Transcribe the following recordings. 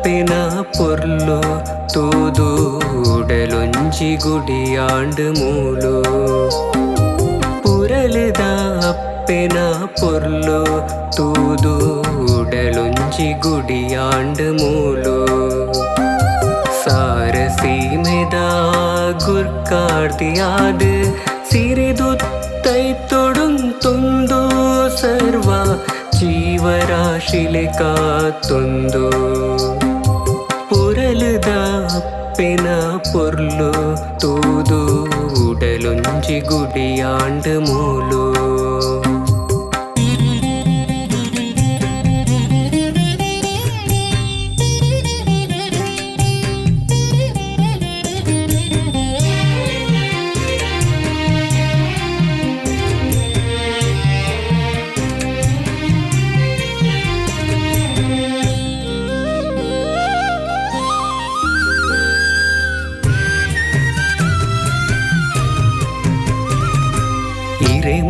ಅಪ್ಪಿನ ಪೊರ್ಲು ತೂದು ಉಡಲೊಂಜಿ ಗುಡಿಯಾಂಡು ಮೂಲು ಪುರಲುದ ಅಪ್ಪಿನ ಪೊರ್ಲು ತೂದು ಉಡಲೊಂಜಿ ಗುಡಿಯಾಂಡು ಮೂಲು ಸಾರಸೀಮೆದ ಗುರ್ಕಾಡ್ತಿಯಾದು ಸಿರಿದುತ್ತೈ ತೊಡುಂತೊಂದು ಸರ್ವ ಜೀವರಾಶಿಲೆ ಕಾತ್ತೊಂದು ಪುರಲುದ ಅಪ್ಪಿನ ಪೊರ್ಲು ತೂದು ಉಡಲೊಂಜಿ ಗುಡಿಯಾಂಡು ಮೂಲು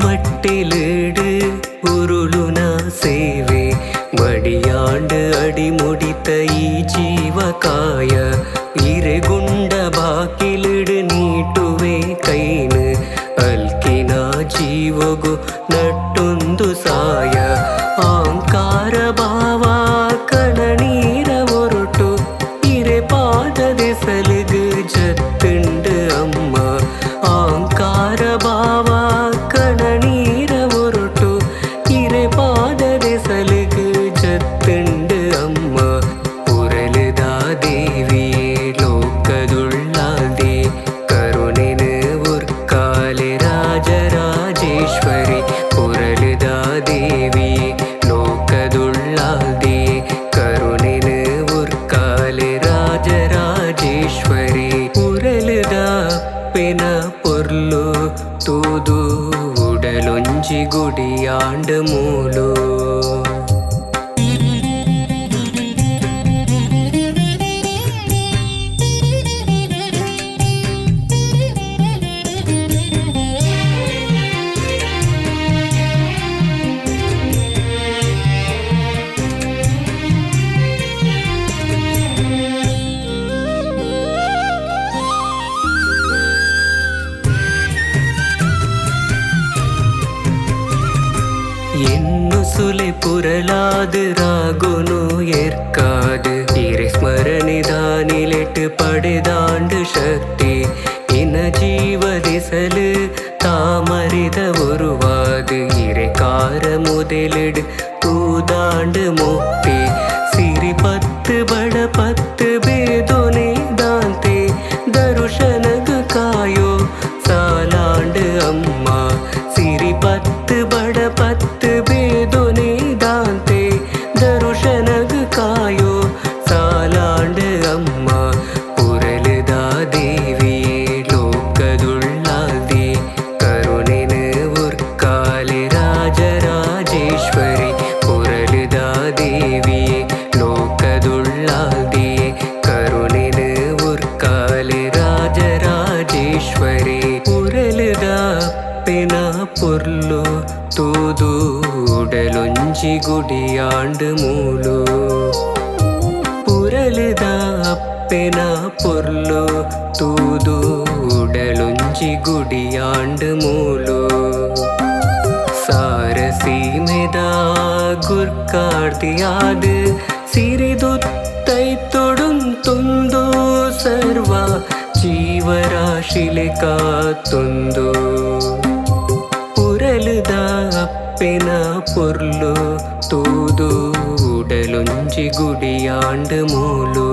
மட்டிலிடு உருளுன சேவே வடியாண்டு அடிமுடித்த ಈ ಜೀವಕಾಯ ಇರೆಗುಂಡ ಬಾಕಿಲಿಡು ನೀಟುವೆ ಕೈನು ಅಲ್ಕಿನ ಜೀವಗು ನಟ್ಟೊಂದು ಸಾಯ ಆಂಕಾರ ಭಾವ ಕಣನೀರ ಒರಟು ಇರೆ ಪಾದದೆ ಸಲುಗು ಜತ್ತುಂಡು ಅಮ್ಮ ಆಂಕಾರ ಭಾವ ಪೊರ್ಲು ತೂದು ಉಡಲೊಂಜಿ ಗುಡಿಯಾಂಡು ಮೂಲು ಎನ್ನು ಸುಲೆ ಪುರಲಾದು ರಾಗುನು ಏರ್ಕಾದು ಇರೆ ಸ್ಮರಣಿದಾನಿಲೆಟ್ಟು ಪಡೆದಾಂಡು ಶಕ್ತಿ ಇನ ಜೀವದಿಸಲು ತಾಮರಿದ ಒರುವಾದು ಇರೆ ಕಾರ முதலிடு தூதாண்டு முக்தி சிறி பத்து பட பத்து பேதொனே தாந்தே தருஷனகு காயோ சாலாண்டு அம்மா சிறி பத்து பட பத்து பேதொனே தாந்தே தருஷனகு காயோ சாலாண்டு அம்மா ಪುರಲುದ ದೇವಿಯೇ ಲೋಕದುಳ್ಳಾದೆ ಕರುಣೆನು ಉರ್ಕಾಲೆ ರಾಜರಾಜೇಶ್ವರಿ ಪುರಲುದ ದೇವಿಯೇ ಲೋಕದುಳ್ಳಾದೆ ಕರುಣೆನು ಉರ್ಕಾಲೆ ರಾಜರಾಜೇಶ್ವರಿ ಪುರಲುದ ಅಪ್ಪಿನ ಪೊರ್ಲು ತೂದು ಉಡಲೊಂಜಿ ಗುಡಿಯಾಂಡು ಮೂಲು ಪುರಲುದ ಅಪ್ಪಿನ ಪೊರ್ಲು ತೂದು ಉಡಲೊಂಜಿ ಗುಡಿಯಾಂಡು ಮೂಲು ಸಾರಸೀಮೆದ ಗುರ್ಕಾಡ್ತಿಯಾದು ಸಿರಿದುತ್ತೈ ತೊಡುಂತೊಂದು ಸರ್ವ ಜೀವರಾಶಿಲೆ ಕಾತ್ತೊಂದು ಪುರಲುದ ಅಪ್ಪಿನ ಪೊರ್ಲು ತೂದು ಉಡಲೊಂಜಿ ಗುಡಿಯಾಂಡು ಮೂಲು